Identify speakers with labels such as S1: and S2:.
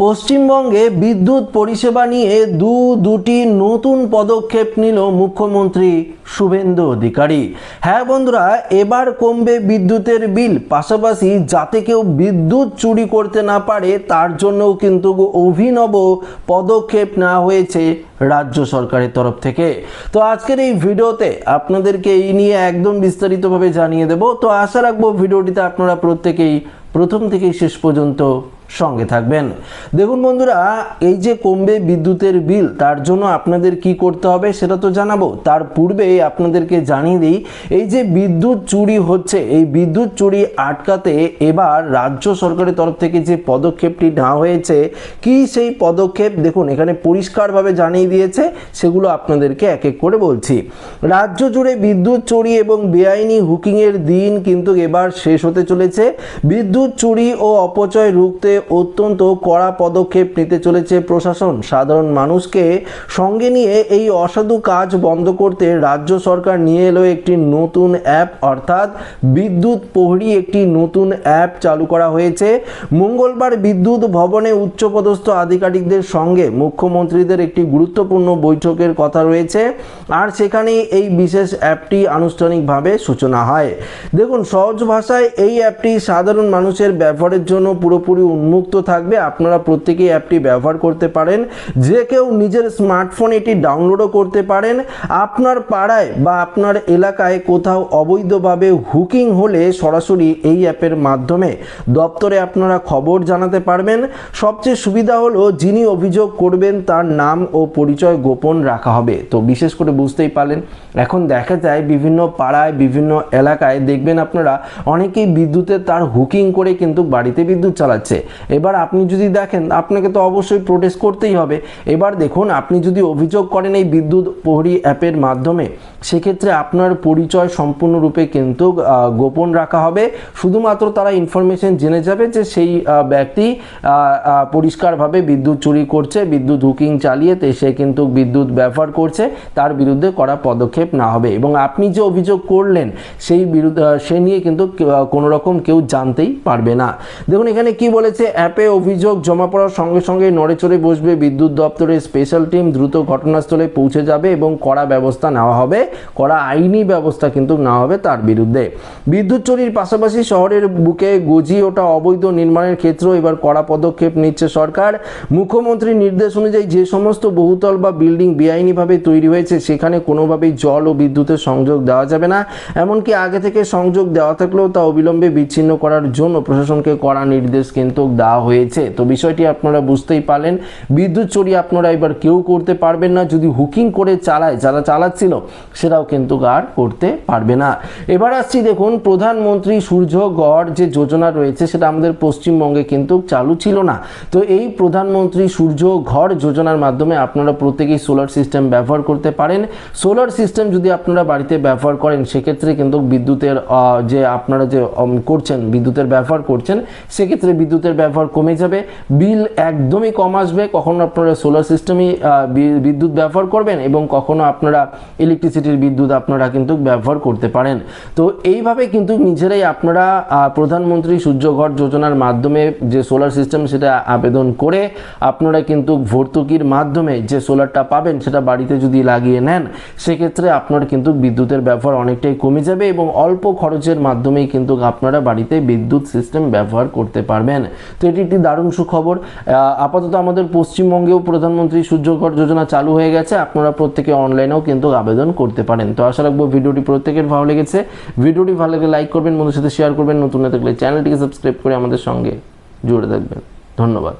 S1: পশ্চিমবঙ্গে বিদ্যুৎ পরিষেবা নিয়ে দুটি নতুন পদক্ষেপ নিল মুখ্যমন্ত্রী শুভেন্দু অধিকারী। হ্যাঁ বন্ধুরা, এবার কমবে বিদ্যুতের বিল, পাশাপাশি যাতে কেউ বিদ্যুৎ চুরি করতে না পারে তার জন্যও কিন্তু অভিনব পদক্ষেপ নেওয়া হয়েছে রাজ্য সরকারের তরফ থেকে। তো আজকের এই ভিডিওতে আপনাদেরকে এই নিয়ে একদম বিস্তারিতভাবে জানিয়ে দেব। তো আশা রাখবো ভিডিওটিতে আপনারা প্রত্যেকেই প্রথম থেকেই শেষ পর্যন্ত সঙ্গে থাকবেন। দেখুন বন্ধুরা, এই যে কমবে বিদ্যুতের বিল, তার জন্য আপনাদের কি করতে হবে সেটা তো জানাবো। তার পূর্বে আপনাদেরকে জানিয়ে দিই, এই যে বিদ্যুৎ চুরি হচ্ছে, এই বিদ্যুৎ চুরি আটকাতে এবার রাজ্য সরকারের তরফ থেকে যে পদক্ষেপটি নেওয়া হয়েছে, কি সেই পদক্ষেপ দেখুন এখানে পরিষ্কারভাবে জানিয়ে দিয়েছে, সেগুলো আপনাদেরকে এক এক করে বলছি। রাজ্য জুড়ে বিদ্যুৎ চুরি এবং বেআইনি হুকিংয়ের দিন কিন্তু এবার শেষ হতে চলেছে। বিদ্যুৎ চুরি ও অপচয় রুখতে অত্যন্ত কড়া পদক্ষেপ নিতে চলেছে প্রশাসন। সাধারণ মানুষকে সঙ্গে নিয়ে এই অসাধু কাজ বন্ধ করতে রাজ্য সরকার নিয়ে এলো একটি নতুন অ্যাপ, অর্থাৎ বিদ্যুৎ প্রহরী একটি নতুন অ্যাপ চালু করা হয়েছে। মঙ্গলবার বিদ্যুৎ ভবনে উচ্চপদস্থ আধিকারিকদের সঙ্গে মুখ্যমন্ত্রীদের একটি গুরুত্বপূর্ণ বৈঠকের কথা রয়েছে, আর সেখানে এই বিশেষ অ্যাপটি আনুষ্ঠানিকভাবে সূচনা হয়। দেখুন, সহজ ভাষায় এই অ্যাপটি সাধারণ মানুষের ব্যবহারের জন্য পুরোপুরি উন্মুক্ত থাকবে। আপনারা প্রত্যেকেই অ্যাপটি ব্যবহার করতে পারেন, যে কেউ নিজের স্মার্টফোনে এটি ডাউনলোডও করতে পারেন। আপনার পাড়ায় বা আপনার এলাকায় কোথাও অবৈধভাবে হুকিং হলে সরাসরি এই অ্যাপের মাধ্যমে দপ্তরে আপনারা খবর জানাতে পারবেন। সবচেয়ে সুবিধা হলো, যিনি অভিযোগ করবেন তার নাম ও পরিচয় গোপন রাখা হবে। তো বিশেষ করে বুঝতেই পারলেন, এখন দেখা যায় বিভিন্ন পাড়ায় বিভিন্ন এলাকায় দেখবেন আপনারা অনেকেই বিদ্যুতের তার হুকিং করে কিন্তু বাড়িতে বিদ্যুৎ চালাচ্ছে। এবার আপনি যদি দেখেন, আপনাকে তো অবশ্যই প্রোটেস্ট করতেই হবে। এবার দেখুন, আপনি যদি অভিযোগ করেন এই বিদ্যুৎ প্রহরী অ্যাপের মাধ্যমে, সেক্ষেত্রে আপনার পরিচয় সম্পূর্ণরূপে কিন্তু গোপন রাখা হবে। শুধুমাত্র তারা ইনফরমেশন জেনে যাবে যে সেই ব্যক্তি পরিষ্কারভাবে বিদ্যুৎ চুরি করছে, বিদ্যুৎ হুকিং চালিয়ে সে কিন্তু বিদ্যুৎ ব্যবহার করছে, তার বিরুদ্ধে কড়া পদক্ষেপ না হবে। এবং আপনি যে অভিযোগ করলেন সেই বিরুদ্ধে সে নিয়ে কিন্তু কোনো রকম কেউ জানতেই পারবে না। দেখুন এখানে কি বলেছে, অ্যাপে অভিযোগ জমা পড়ার সঙ্গে সঙ্গে নড়ে চড়ে বসবে বিদ্যুৎ দপ্তরের স্পেশাল টিম, দ্রুত ঘটনাস্থলে পৌঁছে যাবে এবং কড়া ব্যবস্থা নেওয়া হবে, কড়া আইনি ব্যবস্থা কিন্তু নেওয়া হবে তার বিরুদ্ধে। বিদ্যুৎ চুরির পাশাপাশি শহরের বুকে গজিয়ে ওঠা অবৈধ নির্মাণের ক্ষেত্রেও এবার কড়া পদক্ষেপ নিচ্ছে সরকার। মুখ্যমন্ত্রীর নির্দেশ অনুযায়ী যে সমস্ত বহুতল বা বিল্ডিং বেআইনিভাবে তৈরি হয়েছে সেখানে কোনোভাবেই জল ও বিদ্যুতের সংযোগ দেওয়া যাবে না। এমনকি আগে থেকে সংযোগ দেওয়া থাকলেও তা অবিলম্বে বিচ্ছিন্ন করার জন্য প্রশাসনকে কড়া নির্দেশ কিন্তু দেওয়া হয়েছে। তো বিষয়টি আপনারা বুঝতেই পারলেন, বিদ্যুৎ চুরি আপনারা এবার কেউ করতে পারবেন না। যদি হুকিং করে চালায়, যারা চালাচ্ছিল সেটাও কিন্তু আর করতে পারবে না। এবার আসছি, দেখুন প্রধানমন্ত্রী সূর্য ঘর যে যোজনা রয়েছে সেটা আমাদের পশ্চিমবঙ্গে কিন্তু চালু ছিল না। তো এই প্রধানমন্ত্রী সূর্য ঘর যোজনার মাধ্যমে আপনারা প্রত্যেকেই সোলার সিস্টেম ব্যবহার করতে পারেন। সোলার সিস্টেম যদি আপনারা বাড়িতে ব্যবহার করেন, সেক্ষেত্রে কিন্তু বিদ্যুতের যে আপনারা যে করছেন, বিদ্যুতের ব্যবহার করছেন, সেক্ষেত্রে বিদ্যুতের ব্যবহার কমে যাবে, বিল একদমই কম আসবে। কখনো আপনারা সোলার সিস্টেমই বিদ্যুৎ ব্যবহার করবেন এবং কখনো আপনারা ইলেকট্রিসিটির বিদ্যুৎ আপনারা কিন্তু ব্যবহার করতে পারেন। তো এইভাবে কিন্তু নিজেরাই আপনারা প্রধানমন্ত্রী সূর্যঘর যোজনার মাধ্যমে যে সোলার সিস্টেম সেটা আবেদন করে আপনারা কিন্তু ভর্তুকির মাধ্যমে যে সোলারটা পাবেন সেটা বাড়িতে যদি লাগিয়ে নেন, সেক্ষেত্রে আপনার কিন্তু বিদ্যুতের ব্যবহার অনেকটাই কমে যাবে এবং অল্প খরচের মাধ্যমেই কিন্তু আপনারা বাড়িতে বিদ্যুৎ সিস্টেম ব্যবহার করতে পারবেন। তো এটি একটি দারুণ সুখবর। আপাতত আমাদের পশ্চিমবঙ্গেও প্রধানমন্ত্রী সূর্যঘর যোজনা চালু হয়ে গেছে, আপনারা প্রত্যেকে অনলাইনেও কিন্তু আবেদন করতে পারেন। তো আশা রাখবো ভিডিওটি প্রত্যেকের ভালো লেগেছে। ভিডিওটি ভালো লাগলে লাইক করবেন, বন্ধুদের সাথে শেয়ার করবেন, নতুন না থাকলে চ্যানেলটিকে সাবস্ক্রাইব করে আমাদের সঙ্গে জুড়ে থাকবেন। ধন্যবাদ।